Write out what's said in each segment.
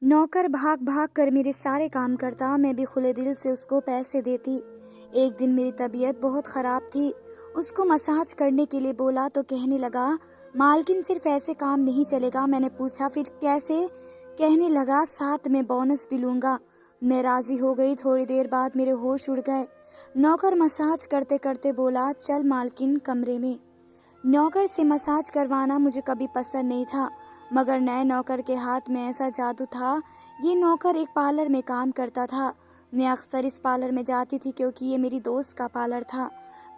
नौकर भाग भाग कर मेरे सारे काम करता, मैं भी खुले दिल से उसको पैसे देती। एक दिन मेरी तबीयत बहुत ख़राब थी, उसको मसाज करने के लिए बोला तो कहने लगा, मालकिन सिर्फ ऐसे काम नहीं चलेगा। मैंने पूछा फिर कैसे? कहने लगा साथ में बोनस भी लूँगा। मैं राज़ी हो गई। थोड़ी देर बाद मेरे होश उड़ गए। नौकर मसाज करते करते बोला, चल मालकिन कमरे में। नौकर से मसाज करवाना मुझे कभी पसंद नहीं था, मगर नए नौकर के हाथ में ऐसा जादू था। ये नौकर एक पार्लर में काम करता था। मैं अक्सर इस पार्लर में जाती थी क्योंकि ये मेरी दोस्त का पार्लर था।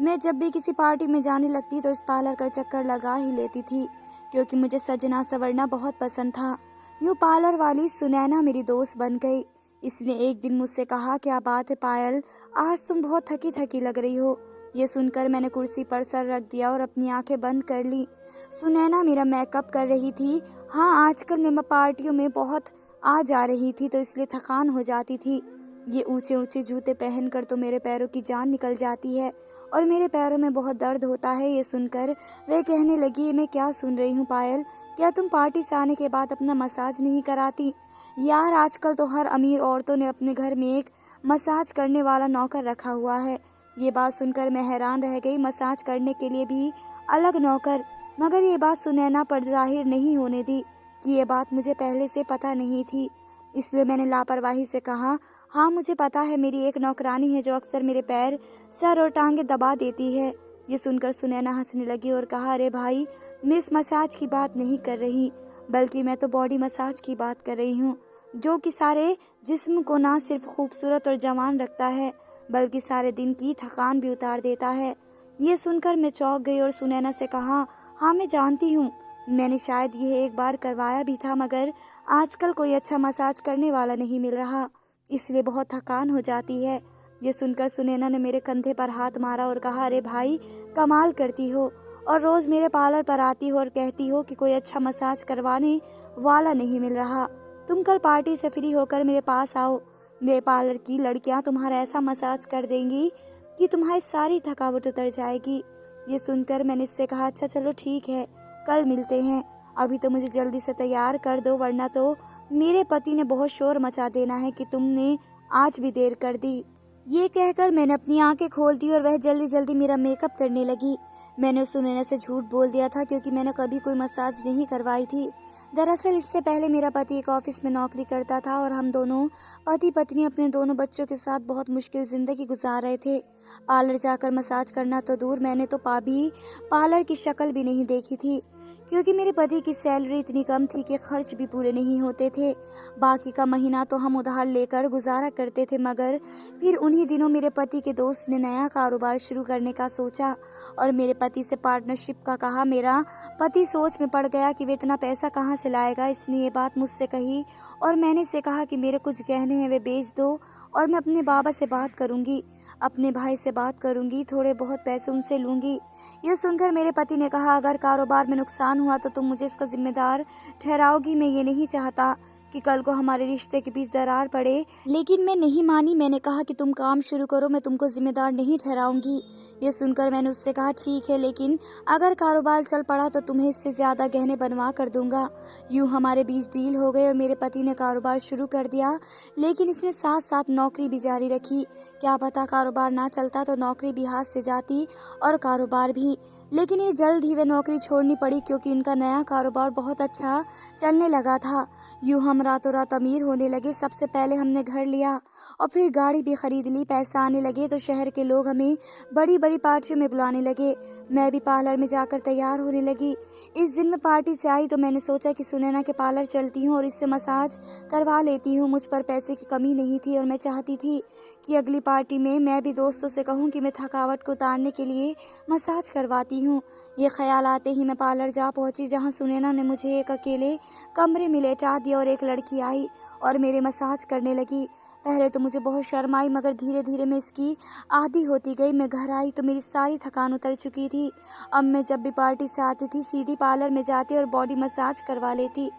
मैं जब भी किसी पार्टी में जाने लगती तो इस पार्लर का चक्कर लगा ही लेती थी, क्योंकि मुझे सजना संवरना बहुत पसंद था। यूँ पार्लर वाली सुनैना मेरी दोस्त बन गई। इसने एक दिन मुझसे कहा, क्या बात है पायल, आज तुम बहुत थकी थकी लग रही हो। ये सुनकर मैंने कुर्सी पर सर रख दिया और अपनी आंखें बंद कर ली। सुनैना मेरा मेकअप कर रही थी। हाँ, आजकल मैं पार्टियों में बहुत आ जा रही थी तो इसलिए थकान हो जाती थी। ये ऊंचे ऊंचे जूते पहनकर तो मेरे पैरों की जान निकल जाती है और मेरे पैरों में बहुत दर्द होता है। ये सुनकर वह कहने लगी, मैं क्या सुन रही हूँ पायल, क्या तुम पार्टी से आने के बाद अपना मसाज नहीं कराती? यार, आजकल तो हर अमीर औरतों ने अपने घर में एक मसाज करने वाला नौकर रखा हुआ है। ये बात सुनकर मैं हैरान रह गई। मसाज करने के लिए भी अलग नौकर? मगर ये बात सुनैना पर जाहिर नहीं होने दी कि ये बात मुझे पहले से पता नहीं थी। इसलिए मैंने लापरवाही से कहा, हाँ मुझे पता है, मेरी एक नौकरानी है जो अक्सर मेरे पैर, सर और टांगे दबा देती है। ये सुनकर सुनैना हंसने लगी और कहा, अरे भाई, मैं इस मसाज की बात नहीं कर रही, बल्कि मैं तो बॉडी मसाज की बात कर रही हूँ, जो कि सारे जिस्म को ना सिर्फ खूबसूरत और जवान रखता है बल्कि सारे दिन की थकान भी उतार देता है। ये सुनकर मैं चौंक गई और सुनैना से कहा, हाँ मैं जानती हूँ, मैंने शायद यह एक बार करवाया भी था, मगर आजकल कोई अच्छा मसाज करने वाला नहीं मिल रहा, इसलिए बहुत थकान हो जाती है। ये सुनकर सुनैना ने मेरे कंधे पर हाथ मारा और कहा, अरे भाई, कमाल करती हो और रोज मेरे पार्लर पर आती हो और कहती हो कि कोई अच्छा मसाज करवाने वाला नहीं मिल रहा। तुम कल पार्टी से फ्री होकर मेरे पास आओ, मेरे पार्लर की लड़कियां तुम्हारा ऐसा मसाज कर देंगी कि तुम्हारी सारी थकावट उतर जाएगी। ये सुनकर मैंने इससे कहा, अच्छा चलो ठीक है, कल मिलते हैं, अभी तो मुझे जल्दी से तैयार कर दो, वरना तो मेरे पति ने बहुत शोर मचा देना है कि तुमने आज भी देर कर दी। ये कहकर मैंने अपनी आंखें खोल दी और वह जल्दी जल्दी मेरा मेकअप करने लगी। मैंने सुनैना से झूठ बोल दिया था क्योंकि मैंने कभी कोई मसाज नहीं करवाई थी। दरअसल इससे पहले मेरा पति एक ऑफिस में नौकरी करता था और हम दोनों पति पत्नी अपने दोनों बच्चों के साथ बहुत मुश्किल जिंदगी गुजार रहे थे। पार्लर जाकर मसाज करना तो दूर, मैंने तो पार्लर की शक्ल भी नहीं देखी थी, क्योंकि मेरे पति की सैलरी इतनी कम थी कि खर्च भी पूरे नहीं होते थे। बाकी का महीना तो हम उधार लेकर गुजारा करते थे। मगर फिर उन्हीं दिनों मेरे पति के दोस्त ने नया कारोबार शुरू करने का सोचा और मेरे पति से पार्टनरशिप का कहा। मेरा पति सोच में पड़ गया कि वे इतना पैसा कहाँ से लाएगा। इसने ये बात मुझसे कही और मैंने इसे कहा कि मेरे कुछ गहने हैं, वे बेच दो और मैं अपने बाबा से बात करूंगी, अपने भाई से बात करूंगी, थोड़े बहुत पैसे उनसे लूंगी। यह सुनकर मेरे पति ने कहा, अगर कारोबार में नुकसान हुआ तो तुम मुझे इसका जिम्मेदार ठहराओगी। मैं ये नहीं चाहता कि कल को हमारे रिश्ते के बीच दरार पड़े। लेकिन मैं नहीं मानी। मैंने कहा कि तुम काम शुरू करो, मैं तुमको जिम्मेदार नहीं ठहराऊंगी। ये सुनकर मैंने उससे कहा, ठीक है, लेकिन अगर कारोबार चल पड़ा तो तुम्हें इससे ज्यादा गहने बनवा कर दूंगा। यूं हमारे बीच डील हो गई और मेरे पति ने कारोबार शुरू कर दिया, लेकिन इसने साथ साथ नौकरी भी जारी रखी। क्या पता कारोबार ना चलता तो नौकरी भी हाथ से जाती और कारोबार भी। लेकिन ये जल्द ही वे नौकरी छोड़नी पड़ी क्योंकि इनका नया कारोबार बहुत अच्छा चलने लगा था। यूं हम रातों रात अमीर होने लगे। सबसे पहले हमने घर लिया और फिर गाड़ी भी खरीद ली। पैसा आने लगे तो शहर के लोग हमें बड़ी बड़ी पार्टियों में बुलाने लगे। मैं भी पार्लर में जाकर तैयार होने लगी। इस दिन मैं पार्टी से आई तो मैंने सोचा कि सुनैना के पार्लर चलती हूँ और इससे मसाज करवा लेती हूँ। मुझ पर पैसे की कमी नहीं थी और मैं चाहती थी कि अगली पार्टी में मैं भी दोस्तों से कहूँ कि मैं थकावट को उतारने के लिए मसाज करवाती हूँ। ये ख्याल आते ही मैं पार्लर जा पहुँची, जहाँ सुनैना ने मुझे एक अकेले कमरे में लेटा दिया और एक लड़की आई और मेरे मसाज करने लगी। पहले तो मुझे बहुत शर्म आई, मगर धीरे धीरे मैं इसकी आदी होती गई। मैं घर आई तो मेरी सारी थकान उतर चुकी थी। अब मैं जब भी पार्टी से आती थी सीधी पार्लर में जाती और बॉडी मसाज करवा लेती।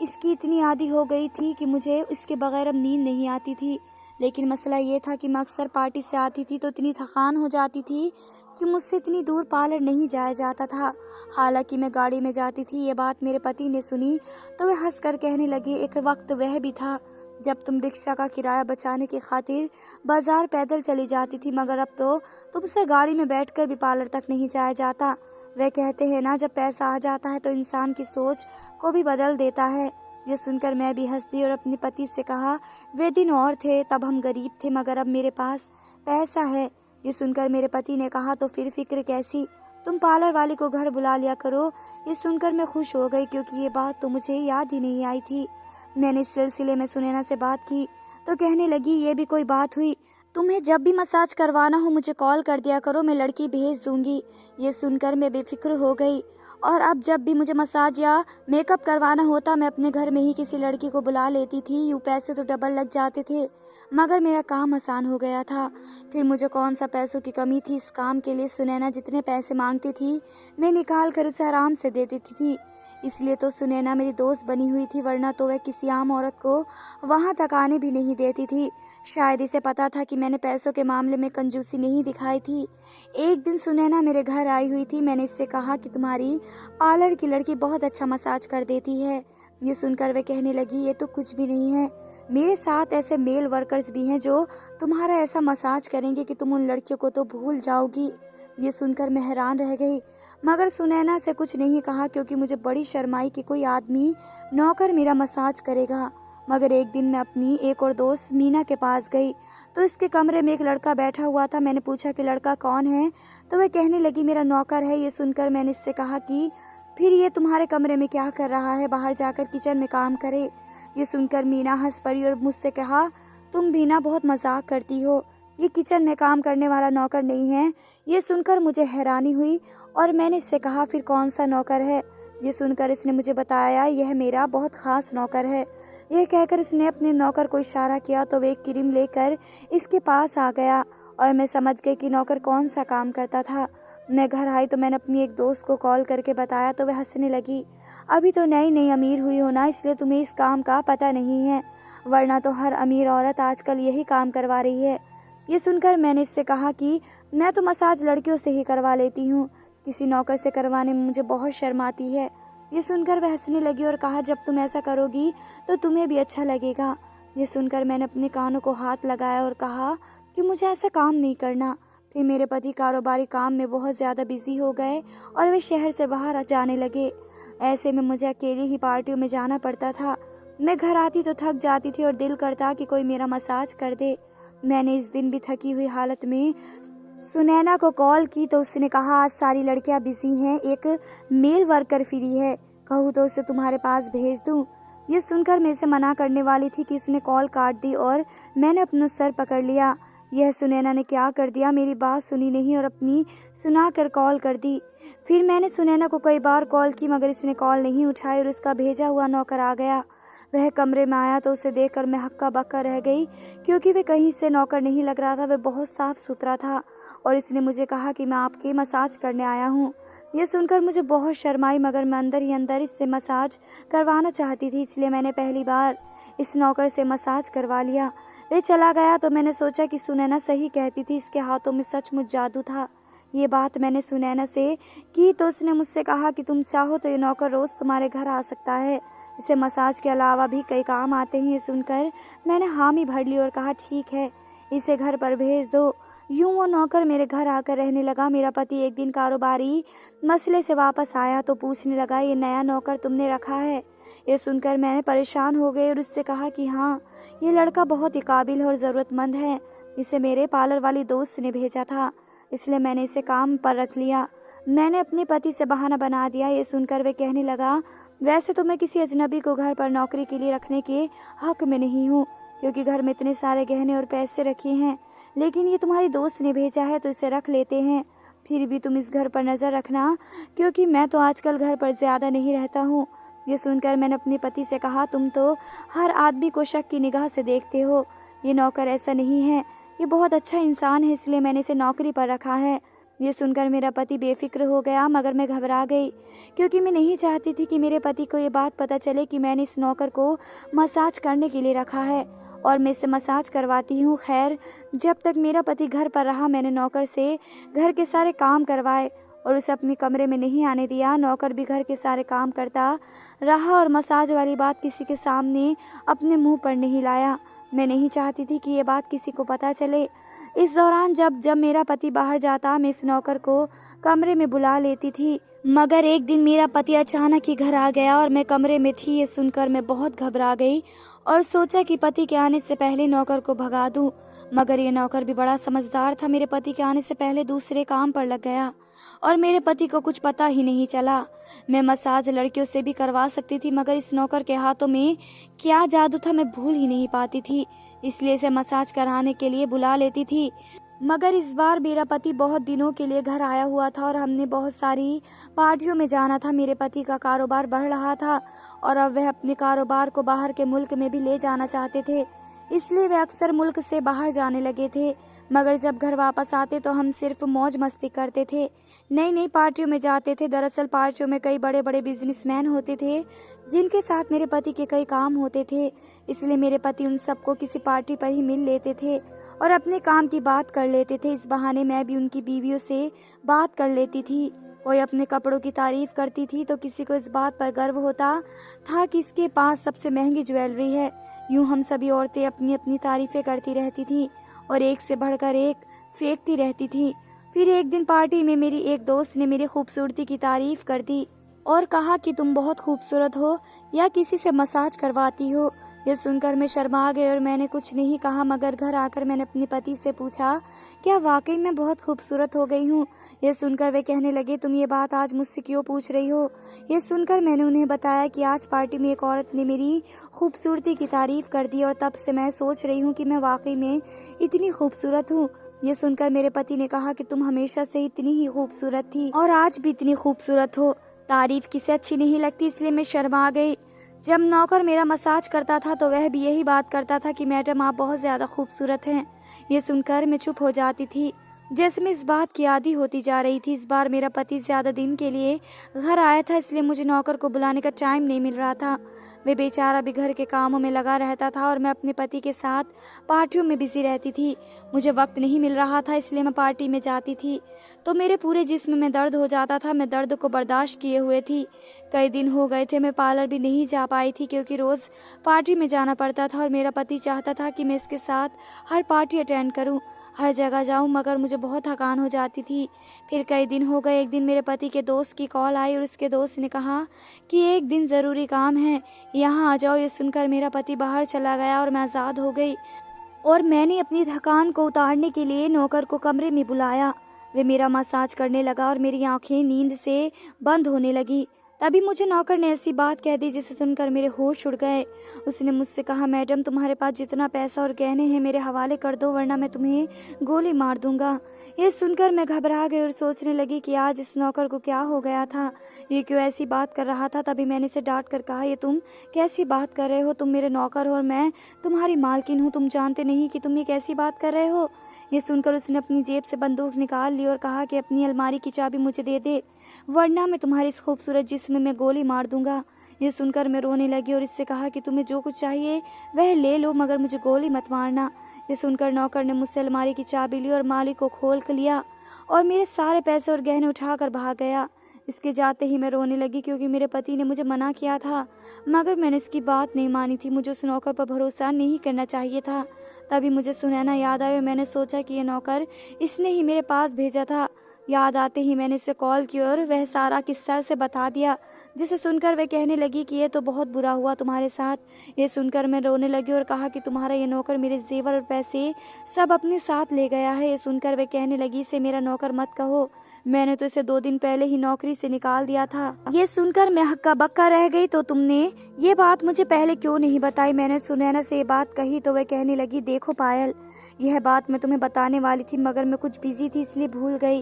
इसकी इतनी आदी हो गई थी कि मुझे इसके बगैर अब नींद नहीं आती थी। लेकिन मसला ये था कि मैं अक्सर पार्टी से आती थी तो इतनी थकान हो जाती थी कि मुझसे इतनी दूर पार्लर नहीं जाया जाता था। हालांकि मैं गाड़ी में जाती थी। ये बात मेरे पति ने सुनी तो वे हंसकर कहने लगे, एक वक्त वह भी था जब तुम रिक्शा का किराया बचाने की खातिर बाजार पैदल चली जाती थी, मगर अब तो तुमसे गाड़ी में बैठकर भी पार्लर तक नहीं जाया जाता। वे कहते हैं ना, जब पैसा आ जाता है तो इंसान की सोच को भी बदल देता है। ये सुनकर मैं भी हंस दी और अपने पति से कहा, वे दिन और थे, तब हम गरीब थे, मगर अब मेरे पास पैसा है। ये सुनकर मेरे पति ने कहा, तो फिर फिक्र कैसी, तुम पार्लर वाली को घर बुला लिया करो। ये सुनकर मैं खुश हो गई क्योंकि ये बात तो मुझे याद ही नहीं आई थी। मैंने इस सिलसिले में सुनैना से बात की तो कहने लगी, ये भी कोई बात हुई, तुम्हें जब भी मसाज करवाना हो मुझे कॉल कर दिया करो, मैं लड़की भेज दूंगी। ये सुनकर मैं बेफिक्र हो गई और अब जब भी मुझे मसाज या मेकअप करवाना होता मैं अपने घर में ही किसी लड़की को बुला लेती थी। यूँ पैसे तो डबल लग जाते थे मगर मेरा काम आसान हो गया था। फिर मुझे कौन सा पैसों की कमी थी इस काम के लिए। सुनैना जितने पैसे मांगती थी मैं निकाल कर उसे आराम से दे देती थी। इसलिए तो सुनैना मेरी दोस्त बनी हुई थी, वरना तो वह किसी आम औरत को वहां तक आने भी नहीं देती थी। शायद इसे पता था कि मैंने पैसों के मामले में कंजूसी नहीं दिखाई थी। एक दिन सुनैना मेरे घर आई हुई थी। मैंने इससे कहा कि तुम्हारी पार्लर की लड़की बहुत अच्छा मसाज कर देती है। ये सुनकर वे कहने लगी, ये तो कुछ भी नहीं है, मेरे साथ ऐसे मेल वर्कर्स भी हैं जो तुम्हारा ऐसा मसाज करेंगे कि तुम उन लड़कियों को तो भूल जाओगी। ये सुनकर मैं हैरान रह गई मगर सुनैना से कुछ नहीं कहा क्योंकि मुझे बड़ी शर्माई कि कोई आदमी नौकर मेरा मसाज करेगा। मगर एक दिन मैं अपनी एक और दोस्त मीना के पास गई तो इसके कमरे में एक लड़का बैठा हुआ था। मैंने पूछा कि लड़का कौन है तो वह कहने लगी, मेरा नौकर है। ये सुनकर मैंने इससे कहा कि फिर ये तुम्हारे कमरे में क्या कर रहा है, बाहर जाकर किचन में काम करे। ये सुनकर मीना हंस पड़ी और मुझसे कहा, तुम मीना बहुत मजाक करती हो, ये किचन में काम करने वाला नौकर नहीं है। ये सुनकर मुझे हैरानी हुई और मैंने इससे कहा, फिर कौन सा नौकर है। ये सुनकर इसने मुझे बताया, यह मेरा बहुत खास नौकर है। यह कहकर इसने अपने नौकर को इशारा किया तो वह एक क्रीम लेकर इसके पास आ गया और मैं समझ गई कि नौकर कौन सा काम करता था। मैं घर आई तो मैंने अपनी एक दोस्त को कॉल करके बताया तो वह हंसने लगी, अभी तो नई नई अमीर हुई हो ना, इसलिए तुम्हें इस काम का पता नहीं है, वरना तो हर अमीर औरत आजकल यही काम करवा रही है। ये सुनकर मैंने इससे कहा कि मैं तो मसाज लड़कियों से ही करवा लेती हूँ, किसी नौकर से करवाने में मुझे बहुत शर्म आती है। ये सुनकर वह हंसने लगी और कहा, जब तुम ऐसा करोगी तो तुम्हें भी अच्छा लगेगा। ये सुनकर मैंने अपने कानों को हाथ लगाया और कहा कि मुझे ऐसा काम नहीं करना। फिर मेरे पति कारोबारी काम में बहुत ज़्यादा बिजी हो गए और वे शहर से बाहर जाने लगे। ऐसे में मुझे अकेली ही पार्टियों में जाना पड़ता था। मैं घर आती तो थक जाती थी और दिल करता कि कोई मेरा मसाज कर दे। मैंने इस दिन भी थकी हुई हालत में सुनैना को कॉल की तो उसने कहा, आज सारी लड़कियां बिजी हैं, एक मेल वर्कर फ्री है, कहूँ तो उसे तुम्हारे पास भेज दूं। ये सुनकर मैं इसे मना करने वाली थी कि उसने कॉल काट दी और मैंने अपना सर पकड़ लिया। यह सुनैना ने क्या कर दिया, मेरी बात सुनी नहीं और अपनी सुनाकर कॉल कर दी। फिर मैंने सुनैना को कई बार कॉल की मगर इसने कॉल नहीं उठाई और उसका भेजा हुआ नौकर आ गया। वह कमरे में आया तो उसे देखकर मैं हक्का बक्का रह गई क्योंकि वह कहीं से नौकर नहीं लग रहा था, वह बहुत साफ सुथरा था और इसने मुझे कहा कि मैं आपके मसाज करने आया हूँ। यह सुनकर मुझे बहुत शर्माई मगर मैं अंदर ही अंदर इससे मसाज करवाना चाहती थी, इसलिए मैंने पहली बार इस नौकर से मसाज करवा लिया। वह चला गया तो मैंने सोचा कि सुनैना सही कहती थी, इसके हाथों में सचमुच जादू था। ये बात मैंने सुनैना से की तो उसने मुझसे कहा कि तुम चाहो तो ये नौकर रोज तुम्हारे घर आ सकता है, इसे मसाज के अलावा भी कई काम आते हैं। ये सुनकर मैंने हामी भर ली और कहा, ठीक है, इसे घर पर भेज दो। यूं वो नौकर मेरे घर आकर रहने लगा। मेरा पति एक दिन कारोबारी मसले से वापस आया तो पूछने लगा, ये नया नौकर तुमने रखा है? ये सुनकर मैंने परेशान हो गई और उससे कहा कि हाँ, ये लड़का बहुत ही काबिल और ज़रूरतमंद है, इसे मेरे पार्लर वाली दोस्त ने भेजा था, इसलिए मैंने इसे काम पर रख लिया। मैंने अपने पति से बहाना बना दिया। ये सुनकर वे कहने लगा, वैसे तो मैं किसी अजनबी को घर पर नौकरी के लिए रखने के हक में नहीं हूँ क्योंकि घर में इतने सारे गहने और पैसे रखे हैं, लेकिन ये तुम्हारी दोस्त ने भेजा है तो इसे रख लेते हैं। फिर भी तुम इस घर पर नज़र रखना क्योंकि मैं तो आजकल घर पर ज़्यादा नहीं रहता हूँ। ये सुनकर मैंने अपने पति से कहा, तुम तो हर आदमी को शक की निगाह से देखते हो, ये नौकर ऐसा नहीं है, ये बहुत अच्छा इंसान है, इसलिए मैंने इसे नौकरी पर रखा है। ये सुनकर मेरा पति बेफिक्र हो गया मगर मैं घबरा गई क्योंकि मैं नहीं चाहती थी कि मेरे पति को ये बात पता चले कि मैंने इस नौकर को मसाज करने के लिए रखा है और मैं इसे मसाज करवाती हूँ। खैर, जब तक मेरा पति घर पर रहा मैंने नौकर से घर के सारे काम करवाए और उसे अपने कमरे में नहीं आने दिया। नौकर भी घर के सारे काम करता रहा और मसाज वाली बात किसी के सामने अपने मुंह पर नहीं लाया। मैं नहीं चाहती थी कि ये बात किसी को पता चले। इस दौरान जब जब मेरा पति बाहर जाता मैं इस नौकर को कमरे में बुला लेती थी। मगर एक दिन मेरा पति अचानक ही घर आ गया और मैं कमरे में थी। ये सुनकर मैं बहुत घबरा गई और सोचा कि पति के आने से पहले नौकर को भगा दूं। मगर ये नौकर भी बड़ा समझदार था। मेरे पति के आने से पहले दूसरे काम पर लग गया और मेरे पति को कुछ पता ही नहीं चला। मैं मसाज लड़कियों से भी करवा सकती थी, मगर इस नौकर के हाथों में क्या जादू था मैं भूल ही नहीं पाती थी। इसलिए इसे मसाज कराने के लिए बुला लेती थी। मगर इस बार मेरा पति बहुत दिनों के लिए घर आया हुआ था और हमने बहुत सारी पार्टियों में जाना था। मेरे पति का कारोबार बढ़ रहा था और अब वह अपने कारोबार को बाहर के मुल्क में भी ले जाना चाहते थे, इसलिए वे अक्सर मुल्क से बाहर जाने लगे थे। मगर जब घर वापस आते तो हम सिर्फ मौज मस्ती करते थे, नई नई पार्टियों में जाते थे। दरअसल पार्टियों में कई बड़े बड़े बिजनेसमैन होते थे जिनके साथ मेरे पति के कई काम होते थे, इसलिए मेरे पति उन सबको किसी पार्टी पर ही मिल लेते थे और अपने काम की बात कर लेते थे। इस बहाने मैं भी उनकी बीवियों से बात कर लेती थी। कोई अपने कपड़ों की तारीफ करती थी तो किसी को इस बात पर गर्व होता था कि इसके पास सबसे महंगी ज्वेलरी है। यूं हम सभी औरतें अपनी अपनी तारीफें करती रहती थी और एक से बढ़कर एक फेंकती रहती थी। फिर एक दिन पार्टी में मेरी एक दोस्त ने मेरी खूबसूरती की तारीफ कर दी और कहा कि तुम बहुत खूबसूरत हो या किसी से मसाज करवाती हो। यह सुनकर मैं शर्मा गई और मैंने कुछ नहीं कहा। मगर घर आकर मैंने अपने पति से पूछा, क्या वाकई मैं बहुत खूबसूरत हो गई हूँ? यह सुनकर वे कहने लगे, तुम ये बात आज मुझसे क्यों पूछ रही हो? यह सुनकर मैंने उन्हें बताया कि आज पार्टी में एक औरत ने मेरी खूबसूरती की तारीफ कर दी और तब से मैं सोच रही हूँ कि मैं वाकई में इतनी खूबसूरत हूँ। ये सुनकर मेरे पति ने कहा कि तुम हमेशा से इतनी ही खूबसूरत थी और आज भी इतनी खूबसूरत हो। तारीफ किसे अच्छी नहीं लगती, इसलिए मैं शर्मा गई। जब नौकर मेरा मसाज करता था तो वह भी यही बात करता था कि मैडम आप बहुत ज़्यादा खूबसूरत हैं। ये सुनकर मैं चुप हो जाती थी, जैसे मैं इस बात की आदी होती जा रही थी। इस बार मेरा पति ज़्यादा दिन के लिए घर आया था, इसलिए मुझे नौकर को बुलाने का टाइम नहीं मिल रहा था। वे बेचारा भी घर के कामों में लगा रहता था और मैं अपने पति के साथ पार्टियों में बिजी रहती थी। मुझे वक्त नहीं मिल रहा था, इसलिए मैं पार्टी में जाती थी तो मेरे पूरे जिस्म में दर्द हो जाता था। मैं दर्द को बर्दाश्त किए हुए थी। कई दिन हो गए थे मैं पार्लर भी नहीं जा पाई थी क्योंकि रोज़ पार्टी में जाना पड़ता था और मेरा पति चाहता था कि मैं इसके साथ हर पार्टी अटेंड करूं, हर जगह जाऊं, मगर मुझे बहुत थकान हो जाती थी। फिर कई दिन हो गए। एक दिन मेरे पति के दोस्त की कॉल आई और उसके दोस्त ने कहा कि एक दिन ज़रूरी काम है, यहाँ आ जाओ। ये सुनकर मेरा पति बाहर चला गया और मैं आज़ाद हो गई और मैंने अपनी थकान को उतारने के लिए नौकर को कमरे में बुलाया। वे मेरा मसाज करने लगा और मेरी आंखें नींद से बंद होने लगी। तभी मुझे नौकर ने ऐसी बात कह दी जिसे सुनकर मेरे होश उड़ गए। उसने मुझसे कहा, मैडम तुम्हारे पास जितना पैसा और गहने हैं मेरे हवाले कर दो वरना मैं तुम्हें गोली मार दूंगा। ये सुनकर मैं घबरा गई और सोचने लगी कि आज इस नौकर को क्या हो गया था, ये क्यों ऐसी बात कर रहा था। तभी मैंने इसे डांट कर कहा, ये तुम कैसी बात कर रहे हो? तुम मेरे नौकर हो और मैं तुम्हारी मालकिन हूँ। तुम जानते नहीं कि तुम ये कैसी बात कर रहे हो? ये सुनकर उसने अपनी जेब से बंदूक निकाल ली और कहा कि अपनी अलमारी की चाबी मुझे दे दे वरना मैं तुम्हारी इस खूबसूरत जिस्म में गोली मार दूंगा। ये सुनकर मैं रोने लगी और इससे कहा कि तुम्हें जो कुछ चाहिए वह ले लो मगर मुझे गोली मत मारना। ये सुनकर नौकर ने मुझसे अलमारी की चाबी ली और मालिक को खोल कर लिया और मेरे सारे पैसे और गहने उठाकर भाग गया। इसके जाते ही मैं रोने लगी क्योंकि मेरे पति ने मुझे मना किया था, मगर मैंने इसकी बात नहीं मानी थी। मुझे उस नौकर पर भरोसा नहीं करना चाहिए था। तभी मुझे सुनैना याद आया और मैंने सोचा कि ये नौकर इसने ही मेरे पास भेजा था। याद आते ही मैंने इसे कॉल की और वह सारा किस्सा उसे बता दिया, जिसे सुनकर वह कहने लगी कि ये तो बहुत बुरा हुआ तुम्हारे साथ। ये सुनकर मैं रोने लगी और कहा कि तुम्हारा ये नौकर मेरे जेवर और पैसे सब अपने साथ ले गया है। ये सुनकर वह कहने लगी, इसे मेरा नौकर मत कहो, मैंने तो इसे 2 दिन पहले ही नौकरी से निकाल दिया था। ये सुनकर मैं हक्का बक्का रह गई, तो तुमने ये बात मुझे पहले क्यों नहीं बताई? मैंने सुनैना से ये बात कही तो वह कहने लगी, देखो पायल, यह बात मैं तुम्हें बताने वाली थी मगर मैं कुछ बिजी थी इसलिए भूल गई।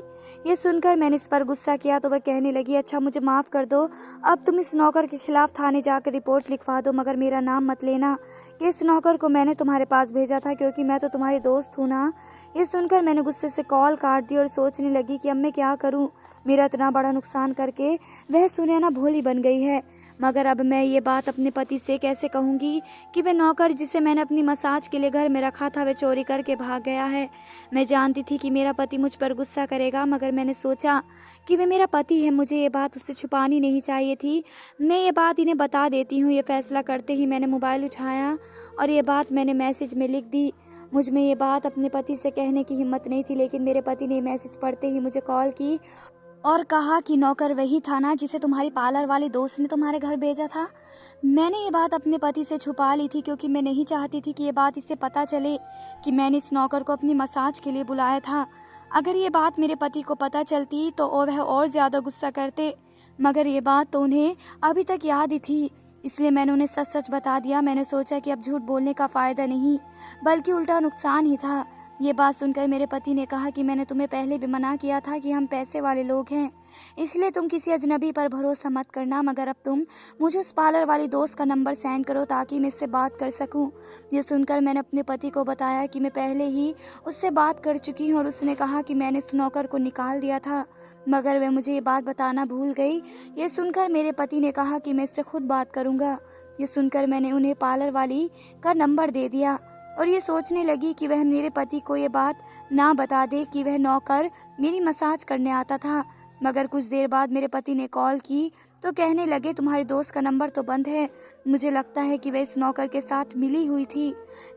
ये सुनकर मैंने इस पर गुस्सा किया तो वह कहने लगी, अच्छा मुझे माफ़ कर दो, अब तुम इस नौकर के खिलाफ थाने जाकर रिपोर्ट लिखवा दो, मगर मेरा नाम मत लेना कि इस नौकर को मैंने तुम्हारे पास भेजा था क्योंकि मैं तो तुम्हारी दोस्त हूँ ना। ये सुनकर मैंने गुस्से से कॉल काट दी और सोचने लगी कि अब मैं क्या करूँ, मेरा इतना बड़ा नुकसान करके वह सुनैना भोली बन गई है। मगर अब मैं ये बात अपने पति से कैसे कहूँगी कि वह नौकर जिसे मैंने अपनी मसाज के लिए घर में रखा था वह चोरी करके भाग गया है। मैं जानती थी कि मेरा पति मुझ पर गुस्सा करेगा, मगर मैंने सोचा कि वह मेरा पति है, मुझे ये बात उससे छुपानी नहीं चाहिए थी। मैं ये बात इन्हें बता देती हूँ। ये फैसला करते ही मैंने मोबाइल उठाया और ये बात मैंने मैसेज में लिख दी। मुझ में ये बात अपने पति से कहने की हिम्मत नहीं थी, लेकिन मेरे पति ने मैसेज पढ़ते ही मुझे कॉल की और कहा कि नौकर वही था ना जिसे तुम्हारी पार्लर वाली दोस्त ने तुम्हारे घर भेजा था। मैंने ये बात अपने पति से छुपा ली थी क्योंकि मैं नहीं चाहती थी कि ये बात इससे पता चले कि मैंने इस नौकर को अपनी मसाज के लिए बुलाया था। अगर ये बात मेरे पति को पता चलती तो वह और ज़्यादा गुस्सा करते, मगर ये बात तो उन्हें अभी तक याद ही थी, इसलिए मैंने उन्हें सच सच बता दिया। मैंने सोचा कि अब झूठ बोलने का फ़ायदा नहीं बल्कि उल्टा नुकसान ही था। ये बात सुनकर मेरे पति ने कहा कि मैंने तुम्हें पहले भी मना किया था कि हम पैसे वाले लोग हैं, इसलिए तुम किसी अजनबी पर भरोसा मत करना, मगर अब तुम मुझे उस पार्लर वाली दोस्त का नंबर सेंड करो ताकि मैं इससे बात कर सकूं। ये सुनकर मैंने अपने पति को बताया कि मैं पहले ही उससे बात कर चुकी हूं और उसने कहा कि मैंने उस नौकर को निकाल दिया था, मगर वह मुझे ये बात बताना भूल गई। ये सुनकर मेरे पति ने कहा कि मैं इससे खुद बात करूँगा। ये सुनकर मैंने उन्हें पार्लर वाली का नंबर दे दिया और ये सोचने लगी कि वह मेरे पति को ये बात ना बता दे कि वह नौकर मेरी मसाज करने आता था। मगर कुछ देर बाद मेरे पति ने कॉल की तो कहने लगे तुम्हारी दोस्त का नंबर तो बंद है। मुझे लगता है कि वह इस नौकर के साथ मिली हुई थी,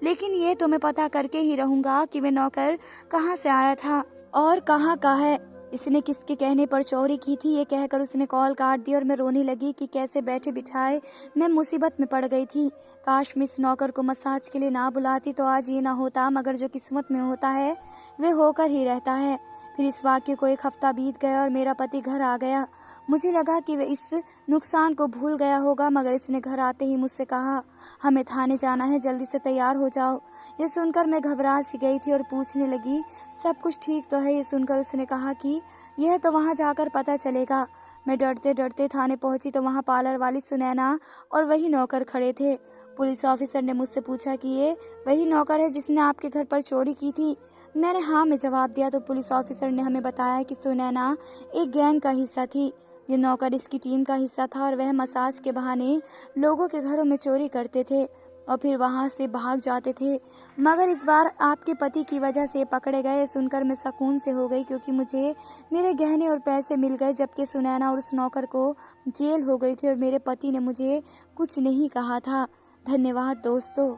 लेकिन ये तो मैं पता करके ही रहूँगा कि वह नौकर कहाँ से आया था और कहाँ का है, इसने किसके कहने पर चोरी की थी। ये कहकर उसने कॉल काट दी और मैं रोने लगी कि कैसे बैठे बिठाए मैं मुसीबत में पड़ गई थी। काश मैं इस नौकर को मसाज के लिए ना बुलाती तो आज ये ना होता, मगर जो किस्मत में होता है वह होकर ही रहता है। फिर इस वाक्य को एक हफ्ता बीत गया और मेरा पति घर आ गया। मुझे लगा कि वह इस नुकसान को भूल गया होगा, मगर इसने घर आते ही मुझसे कहा हमें थाने जाना है, जल्दी से तैयार हो जाओ। ये सुनकर मैं घबरा सी गई थी और पूछने लगी सब कुछ ठीक तो है। ये सुनकर उसने कहा कि यह तो वहाँ जाकर पता चलेगा। मैं डरते डरते थाने पहुँची तो वहाँ पार्लर वाली सुनैना और वही नौकर खड़े थे। पुलिस ऑफिसर ने मुझसे पूछा कि ये वही नौकर है जिसने आपके घर पर चोरी की थी। मैंने हाँ में जवाब दिया तो पुलिस ऑफिसर ने हमें बताया कि सुनैना एक गैंग का हिस्सा थी। ये नौकर इसकी टीम का हिस्सा था और वह मसाज के बहाने लोगों के घरों में चोरी करते थे और फिर वहां से भाग जाते थे, मगर इस बार आपके पति की वजह से पकड़े गए। सुनकर मैं सुकून से हो गई क्योंकि मुझे मेरे गहने और पैसे मिल गए, जबकि सुनैना और उस नौकर को जेल हो गई थी और मेरे पति ने मुझे कुछ नहीं कहा था। धन्यवाद दोस्तों।